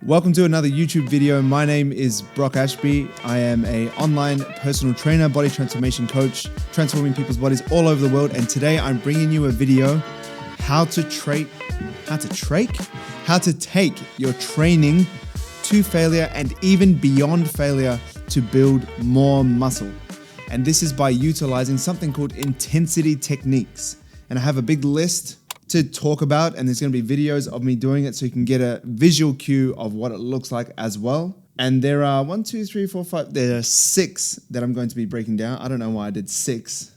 Welcome to another YouTube video. My name is Brock Ashby. I am an online personal trainer, body transformation coach, transforming people's bodies all over the world. And today I'm bringing you a video, how to take your training to failure and even beyond failure to build more muscle. And this is by utilizing something called intensity techniques. And I have a big list to talk about, and there's going to be videos of me doing it so you can get a visual cue of what it looks like as well. And there are there are 6 that I'm going to be breaking down. I don't know why I did 6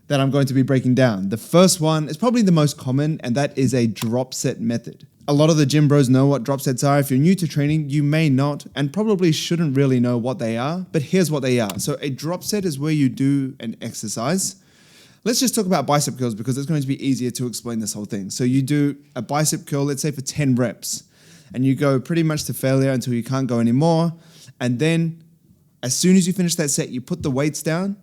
that I'm going to be breaking down. The first one is probably the most common, and that is a drop set method. A lot of the gym bros know what drop sets are. If you're new to training, you may not and probably shouldn't really know what they are, but here's what they are. So a drop set is where you do an exercise. Let's just talk about bicep curls because it's going to be easier to explain this whole thing. So you do a bicep curl, let's say for 10 reps, and you go pretty much to failure until you can't go anymore. And then as soon as you finish that set, you put the weights down,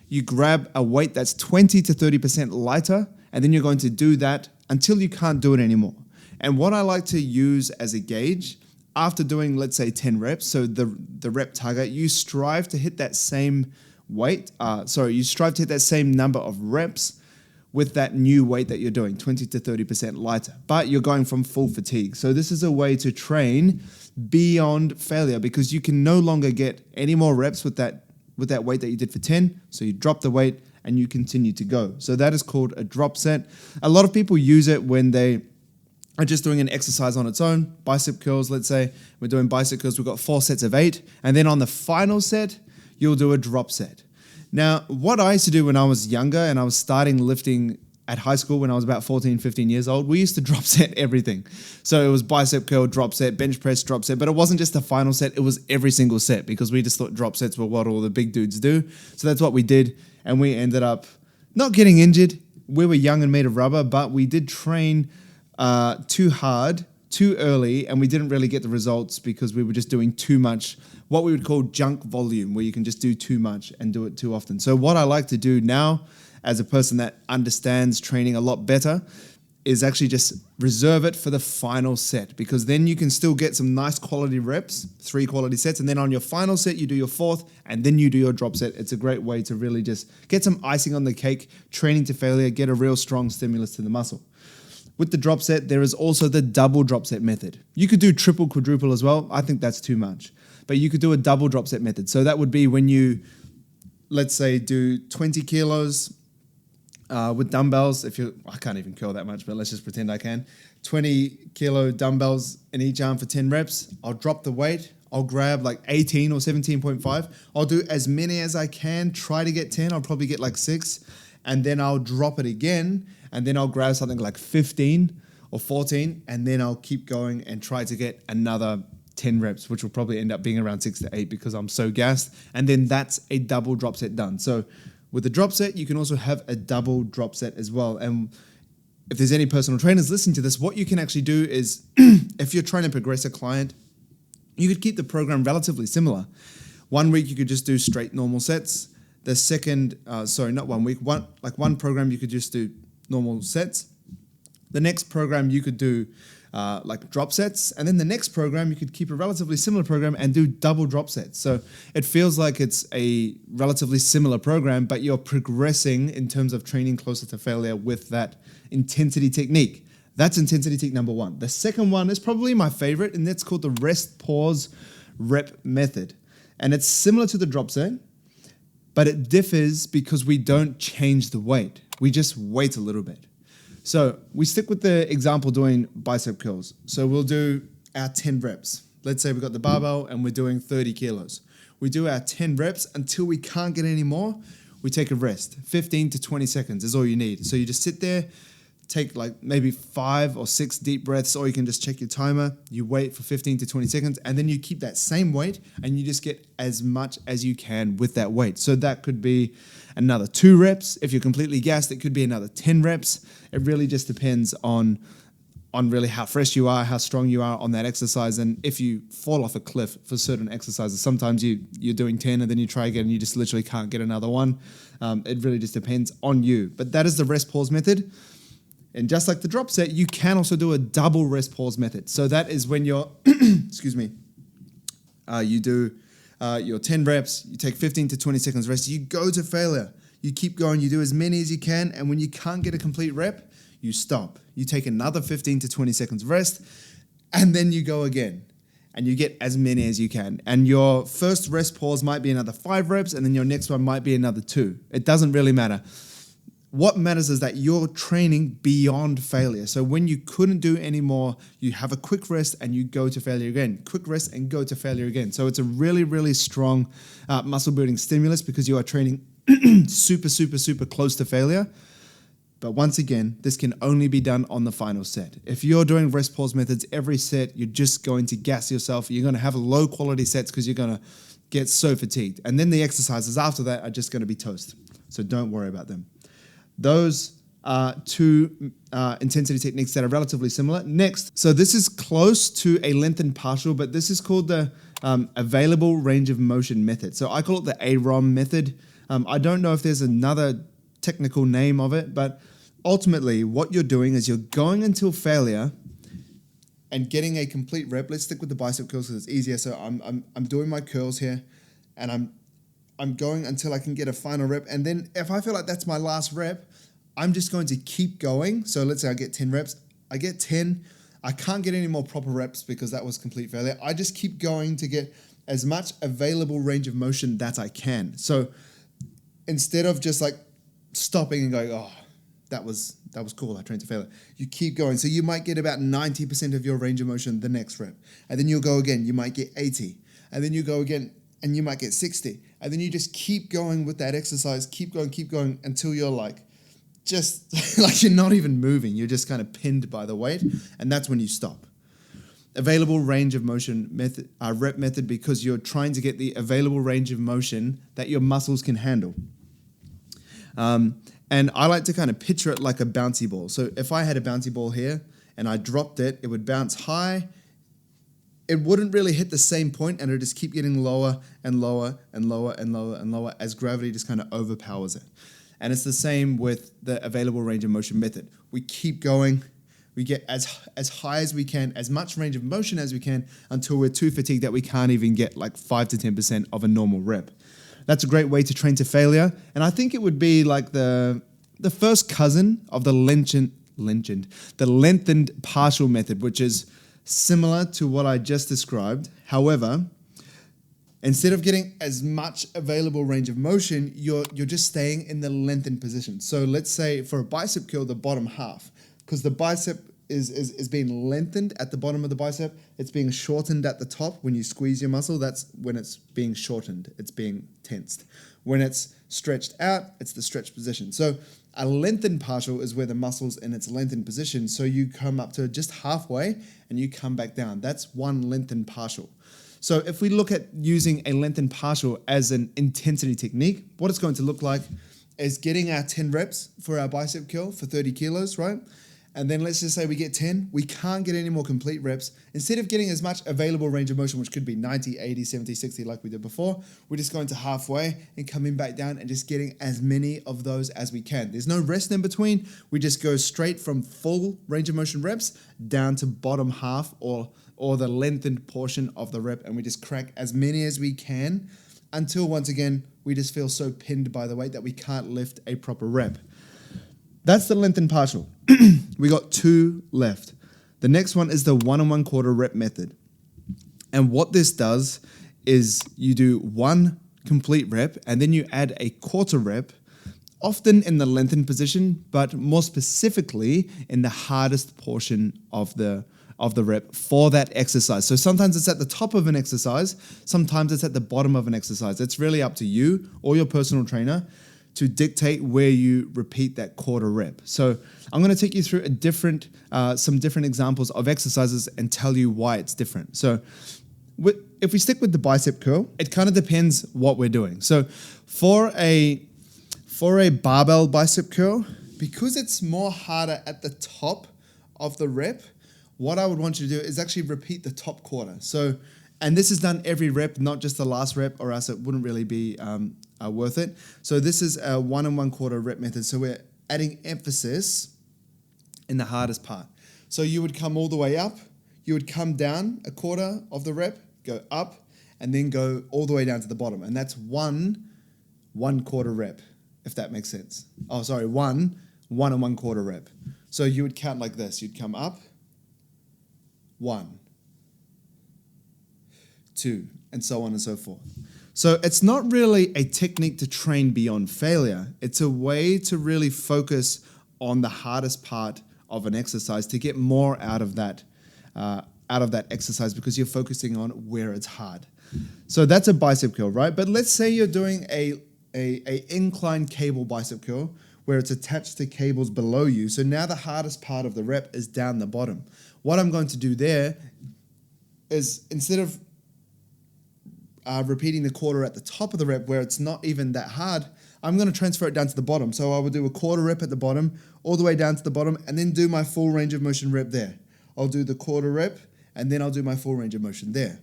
you grab a weight that's 20 to 30% lighter, and then you're going to do that until you can't do it anymore. And what I like to use as a gauge, after doing, let's say 10 reps, so the rep target, you strive to hit that same you strive to hit that same number of reps with that new weight that you're doing, 20 to 30% lighter, but you're going from full fatigue. So this is a way to train beyond failure because you can no longer get any more reps with that weight that you did for 10. So you drop the weight and you continue to go. So that is called a drop set. A lot of people use it when they are just doing an exercise on its own. Bicep curls, let's say we're doing bicep curls, we've got 4 sets of 8. And then on the final set, you'll do a drop set. Now, what I used to do when I was younger and I was starting lifting at high school when I was about 14, 15 years old, we used to drop set everything. So it was bicep curl, drop set, bench press, drop set, but it wasn't just the final set, it was every single set because we just thought drop sets were what all the big dudes do. So that's what we did, and we ended up not getting injured. We were young and made of rubber, but we did train too hard, too early, and we didn't really get the results because we were just doing too much, what we would call junk volume, where you can just do too much and do it too often. So what I like to do now, as a person that understands training a lot better, is actually just reserve it for the final set, because then you can still get some nice quality reps, 3 quality sets, and then on your final set, you do your 4th, and then you do your drop set. It's a great way to really just get some icing on the cake, training to failure, get a real strong stimulus to the muscle. With the drop set, there is also the double drop set method. You could do triple, quadruple as well. I think that's too much. But you could do a double drop set method. So that would be when you, let's say, do 20 kilos with dumbbells. I can't even curl that much, but let's just pretend I can. 20 kilo dumbbells in each arm for 10 reps. I'll drop the weight. I'll grab like 18 or 17.5. I'll do as many as I can. Try to get 10. I'll probably get like 6. And then I'll drop it again. And then I'll grab something like 15 or 14. And then I'll keep going and try to get another 10 reps, which will probably end up being around 6 to 8 because I'm so gassed. And then that's a double drop set done. So with the drop set, you can also have a double drop set as well. And if there's any personal trainers listening to this, what you can actually do is if you're trying to progress a client, you could keep the program relatively similar. 1 week, you could just do straight normal sets. The second, not 1 week, one program, you could just do normal sets. The next program, you could do like drop sets, and then the next program you could keep a relatively similar program and do double drop sets. So it feels like it's a relatively similar program, but you're progressing in terms of training closer to failure with that intensity technique. That's intensity technique number 1. The second one is probably my favorite, and that's called the rest, pause, rep method. And it's similar to the drop set, but it differs because we don't change the weight. We just wait a little bit. So we stick with the example doing bicep curls. So we'll do our 10 reps. Let's say we've got the barbell and we're doing 30 kilos. We do our 10 reps until we can't get any more. We take a rest. 15 to 20 seconds is all you need. So you just sit there, take like maybe 5 or 6 deep breaths, or you can just check your timer. You wait for 15 to 20 seconds, and then you keep that same weight and you just get as much as you can with that weight. So that could be another 2 reps. If you're completely gassed, it could be another 10 reps. It really just depends on really how fresh you are, how strong you are on that exercise. And if you fall off a cliff for certain exercises, sometimes you're doing 10 and then you try again and you just literally can't get another one. It really just depends on you. But that is the rest pause method. And just like the drop set, you can also do a double rest pause method. So that is when you're, excuse me, you do your 10 reps, you take 15 to 20 seconds rest, you go to failure. You keep going, you do as many as you can, and when you can't get a complete rep, you stop. You take another 15 to 20 seconds rest, and then you go again. And you get as many as you can. And your first rest pause might be another 5 reps, and then your next one might be another 2. It doesn't really matter. What matters is that you're training beyond failure. So when you couldn't do any more, you have a quick rest and you go to failure again. Quick rest and go to failure again. So it's a really, really strong muscle building stimulus because you are training super, super, super close to failure. But once again, this can only be done on the final set. If you're doing rest pause methods every set, you're just going to gas yourself. You're going to have low quality sets because you're going to get so fatigued. And then the exercises after that are just going to be toast. So don't worry about them. Those are 2 intensity techniques that are relatively similar. Next, so this is close to a lengthened partial, but this is called the available range of motion method. So I call it the AROM method. I don't know if there's another technical name of it, but ultimately what you're doing is you're going until failure and getting a complete rep. Let's stick with the bicep curls because it's easier. So I'm doing my curls here, and I'm going until I can get a final rep. And then if I feel like that's my last rep, I'm just going to keep going. So let's say I get 10 reps. I get 10. I can't get any more proper reps because that was complete failure. I just keep going to get as much available range of motion that I can. So instead of just like stopping and going, oh, that was cool, I trained to failure, you keep going. So you might get about 90% of your range of motion the next rep. And then you'll go again, you might get 80. And then you go again, and you might get 60. And then you just keep going with that exercise, keep going until you're like, just like you're not even moving. You're just kind of pinned by the weight. And that's when you stop. Available range of motion method, rep method, because you're trying to get the available range of motion that your muscles can handle. And I like to kind of picture it like a bouncy ball. So if I had a bouncy ball here and I dropped it, it would bounce high. It wouldn't really hit the same point, and it would just keep getting lower and lower and lower and lower and lower as gravity just kind of overpowers it. And it's the same with the available range of motion method. We keep going. We get as high as we can, as much range of motion as we can, until we're too fatigued that we can't even get like 5 to 10% of a normal rep. That's a great way to train to failure. And I think it would be like the first cousin of the lengthened partial method, which is similar to what I just described. However, instead of getting as much available range of motion, you're just staying in the lengthened position. So let's say for a bicep curl, the bottom half, because the bicep is being lengthened at the bottom of the bicep, it's being shortened at the top. When you squeeze your muscle, that's when it's being shortened, it's being tensed. When it's stretched out, it's the stretched position. So a lengthened partial is where the muscle's in its lengthened position. So you come up to just halfway and you come back down. That's one lengthened partial. So if we look at using a lengthened partial as an intensity technique, what it's going to look like is getting our 10 reps for our bicep curl for 30 kilos, right? And then let's just say we get 10, we can't get any more complete reps. Instead of getting as much available range of motion, which could be 90, 80, 70, 60 like we did before, we're just going to halfway and coming back down and just getting as many of those as we can. There's no rest in between. We just go straight from full range of motion reps down to bottom half or the lengthened portion of the rep, and we just crack as many as we can until once again, we just feel so pinned by the weight that we can't lift a proper rep. That's the lengthened partial. We got 2 left. The next one is the 1 1/4 rep method. And what this does is you do 1 complete rep and then you add a quarter rep, often in the lengthened position, but more specifically in the hardest portion of the rep for that exercise. So sometimes it's at the top of an exercise, sometimes it's at the bottom of an exercise. It's really up to you or your personal trainer to dictate where you repeat that quarter rep. So I'm going to take you through some different examples of exercises and tell you why it's different. So if we stick with the bicep curl, it kind of depends what we're doing. So for a barbell bicep curl, because it's more harder at the top of the rep, what I would want you to do is actually repeat the top quarter. So, and this is done every rep, not just the last rep, or else it wouldn't really be worth it. So this is a 1 1/4 rep method. So we're adding emphasis in the hardest part. So you would come all the way up, you would come down a quarter of the rep, go up, and then go all the way down to the bottom. And that's one 1/4 rep, if that makes sense. Oh, sorry, one 1 1/4 rep. So you would count like this. You'd come up, 1, 2, and so on and so forth. So it's not really a technique to train beyond failure. It's a way to really focus on the hardest part of an exercise to get more out of that exercise, because you're focusing on where it's hard. So that's a bicep curl, right? But let's say you're doing a incline cable bicep curl where it's attached to cables below you. So now the hardest part of the rep is down the bottom. What I'm going to do there is, instead of repeating the quarter at the top of the rep where it's not even that hard, I'm going to transfer it down to the bottom. So I will do a 1/4 rep at the bottom, all the way down to the bottom, and then do my full range of motion rep there. I'll do the 1/4 rep, and then I'll do my full range of motion there.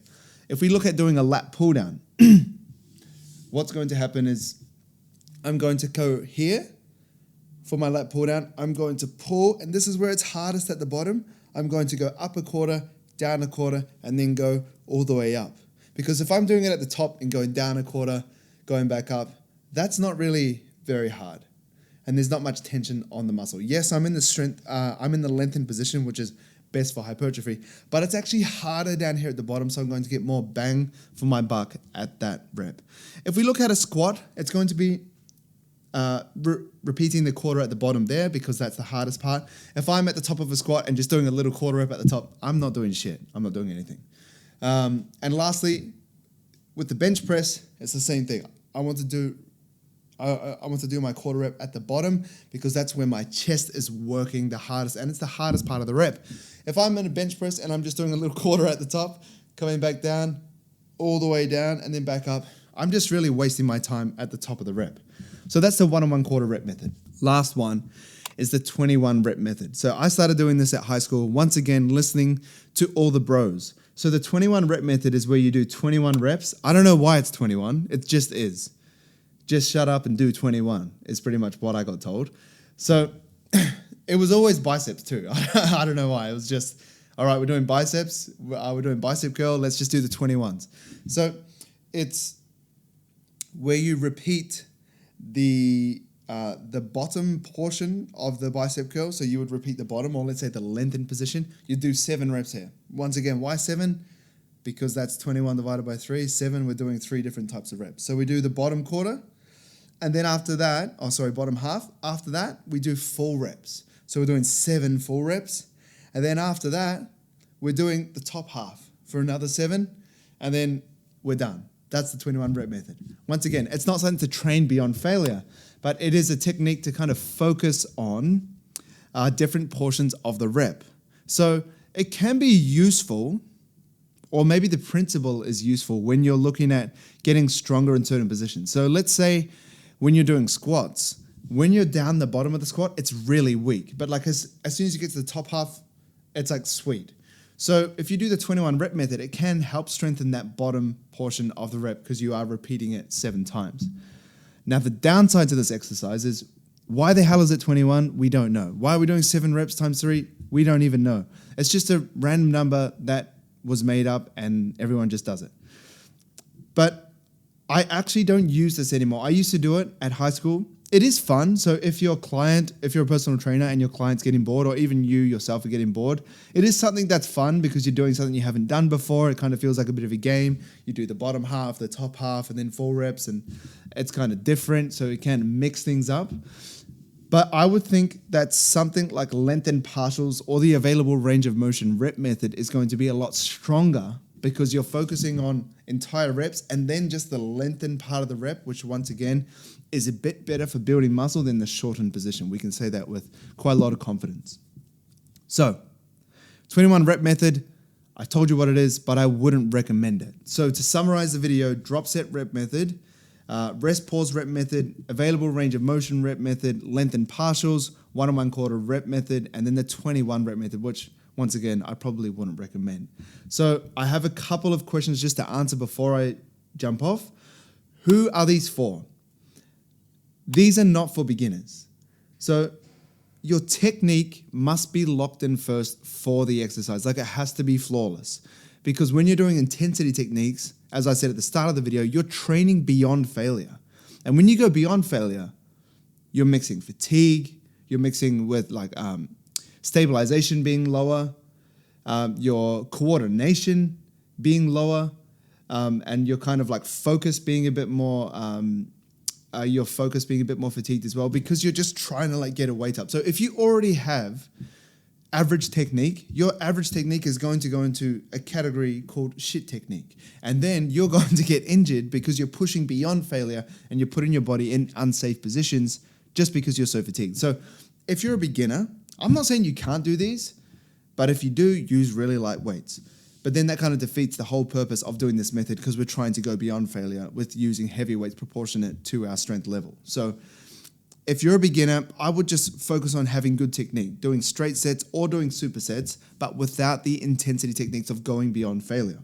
If we look at doing a lat pull down, what's going to happen is I'm going to go here for my lat pull down. I'm going to pull, and this is where it's hardest at the bottom. I'm going to go up a quarter, down a quarter, and then go all the way up. Because if I'm doing it at the top and going down a quarter, going back up, that's not really very hard. And there's not much tension on the muscle. Yes, I'm in the lengthened position, which is best for hypertrophy, but it's actually harder down here at the bottom, so I'm going to get more bang for my buck at that rep. If we look at a squat, it's going to be repeating the 1/4 at the bottom there, because that's the hardest part. If I'm at the top of a squat and just doing a little 1/4 rep at the top, I'm not doing shit. I'm not doing anything. And lastly, with the bench press, it's the same thing. I want to do my 1/4 rep at the bottom, because that's where my chest is working the hardest, and it's the hardest part of the rep. If I'm in a bench press and I'm just doing a little 1/4 at the top, coming back down, all the way down, and then back up, I'm just really wasting my time at the top of the rep. So that's the 1 1/4 rep method. Last one is the 21 rep method. So I started doing this at high school, once again, listening to all the bros. So the 21 rep method is where you do 21 reps. I don't know why it's 21. It just is. Just shut up and do 21 is pretty much what I got told. So it was always biceps too. I don't know why. It was just, all right, we're doing biceps. We're doing bicep curl. Let's just do the 21s. So it's where you repeat the bottom portion of the bicep curl. So you would repeat the bottom, or let's say the lengthened position. You do 7 reps here. Once again, why 7? Because that's 21 divided by 3. 7, we're doing 3 different types of reps. So we do the bottom quarter, and then after that, bottom half. After that, we do full reps. So we're doing 7 full reps. And then after that, we're doing the top half for another 7, and then we're done. That's the 21 rep method. Once again, it's not something to train beyond failure, but it is a technique to kind of focus on different portions of the rep. So it can be useful, or maybe the principle is useful when you're looking at getting stronger in certain positions. So let's say when you're doing squats, when you're down the bottom of the squat, it's really weak. But like as soon as you get to the top half, it's like sweet. So if you do the 21 rep method, it can help strengthen that bottom portion of the rep, because you are repeating it 7 times. Now, the downside to this exercise is, why the hell is it 21? We don't know. Why are we doing 7 reps times 3? We don't even know. It's just a random number that was made up and everyone just does it. But I actually don't use this anymore. I used to do it at high school. It is fun. So if you're a personal trainer and your client's getting bored, or even you yourself are getting bored, it is something that's fun because you're doing something you haven't done before. It kind of feels like a bit of a game. You do the bottom half, the top half, and then 4 reps, and it's kind of different. So it can mix things up. But I would think that something like lengthened partials or the available range of motion rep method is going to be a lot stronger, because you're focusing on entire reps and then just the lengthened part of the rep, which once again is a bit better for building muscle than the shortened position. We can say that with quite a lot of confidence. So 21 rep method, I told you what it is, but I wouldn't recommend it. So to summarize the video, drop set rep method, rest pause rep method, available range of motion rep method, lengthened partials, 1 1/4 rep method, and then the 21 rep method, which once again, I probably wouldn't recommend. So I have a couple of questions just to answer before I jump off. Who are these for? These are not for beginners. So your technique must be locked in first for the exercise. Like, it has to be flawless. Because when you're doing intensity techniques, as I said at the start of the video, you're training beyond failure. And when you go beyond failure, you're mixing fatigue, you're mixing with like stabilization being lower, your coordination being lower, and your kind of like focus being a bit more, your focus being a bit more fatigued as well, because you're just trying to like get a weight up. So if you already have average technique, your average technique is going to go into a category called shit technique. And then you're going to get injured because you're pushing beyond failure and you're putting your body in unsafe positions just because you're so fatigued. So if you're a beginner, I'm not saying you can't do these, but if you do, use really light weights. But then that kind of defeats the whole purpose of doing this method, because we're trying to go beyond failure with using heavy weights proportionate to our strength level. So if you're a beginner, I would just focus on having good technique, doing straight sets or doing supersets, but without the intensity techniques of going beyond failure.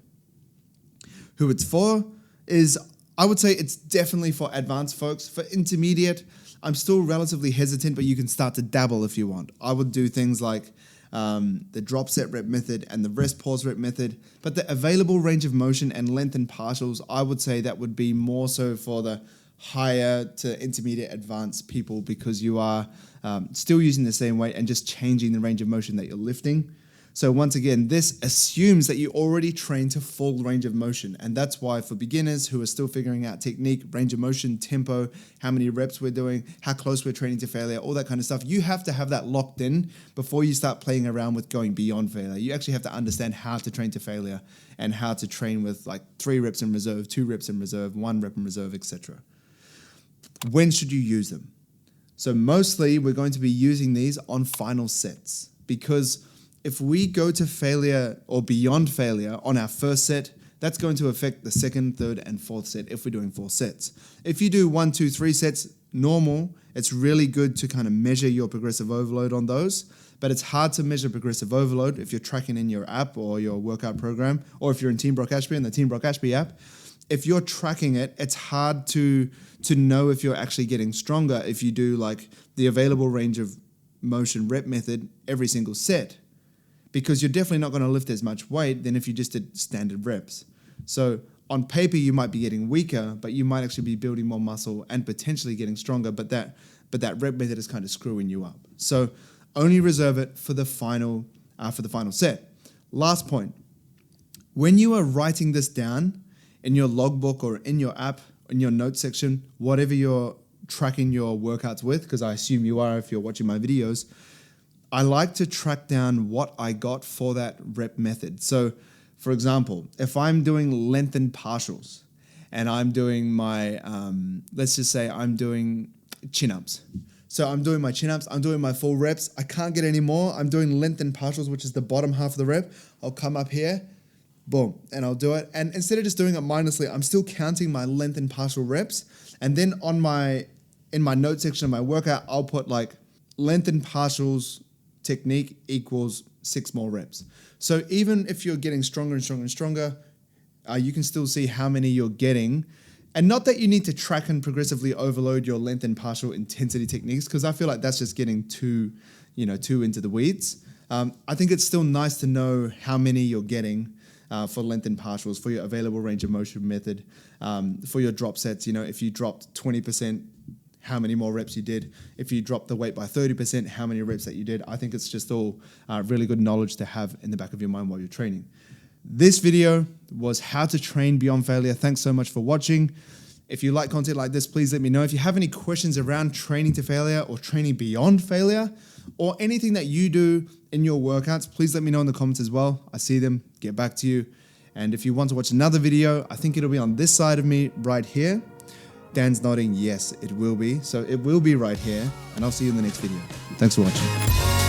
Who it's for is, I would say it's definitely for advanced folks. For intermediate, I'm still relatively hesitant, but you can start to dabble if you want. I would do things like the drop set rep method and the rest pause rep method, but the available range of motion and lengthened partials, I would say that would be more so for the higher to intermediate advanced people, because you are still using the same weight and just changing the range of motion that you're lifting. So once again, this assumes that you already train to full range of motion. And that's why for beginners who are still figuring out technique, range of motion, tempo, how many reps we're doing, how close we're training to failure, all that kind of stuff, you have to have that locked in before you start playing around with going beyond failure. You actually have to understand how to train to failure and how to train with like 3 reps in reserve, 2 reps in reserve, 1 rep in reserve, etc. When should you use them? So mostly we're going to be using these on final sets, because if we go to failure or beyond failure on our first set, that's going to affect the second, third, and fourth set if we're doing 4 sets. If you do 1, 2, 3 sets normal, it's really good to kind of measure your progressive overload on those, but it's hard to measure progressive overload if you're tracking in your app or your workout program, or if you're in Team Brock Ashby and the Team Brock Ashby app. If you're tracking it, it's hard to know if you're actually getting stronger if you do like the available range of motion rep method every single set, because you're definitely not going to lift as much weight than if you just did standard reps. So on paper, you might be getting weaker, but you might actually be building more muscle and potentially getting stronger, but that rep method is kind of screwing you up. So only reserve it for the final set. Last point, when you are writing this down in your logbook or in your app, in your notes section, whatever you're tracking your workouts with, because I assume you are if you're watching my videos, I like to track down what I got for that rep method. So for example, if I'm doing lengthened partials and I'm doing my, let's just say I'm doing chin-ups. So I'm doing my chin-ups, I'm doing my full reps, I can't get any more, I'm doing lengthened partials, which is the bottom half of the rep. I'll come up here, boom, and I'll do it. And instead of just doing it mindlessly, I'm still counting my lengthened partial reps. And then in my note section of my workout, I'll put like lengthened partials technique equals 6 more reps. So even if you're getting stronger and stronger and stronger, you can still see how many you're getting. And not that you need to track and progressively overload your length and partial intensity techniques, because I feel like that's just getting too into the weeds. I think it's still nice to know how many you're getting for length and partials, for your available range of motion method, for your drop sets. If you dropped 20%, how many more reps you did. If you dropped the weight by 30%, how many reps that you did. I think it's just all really good knowledge to have in the back of your mind while you're training. This video was how to train beyond failure. Thanks so much for watching. If you like content like this, please let me know. If you have any questions around training to failure or training beyond failure, or anything that you do in your workouts, please let me know in the comments as well. I see them, get back to you. And if you want to watch another video, I think it'll be on this side of me right here. Dan's nodding, yes, it will be. So it will be right here, and I'll see you in the next video. Thanks for watching.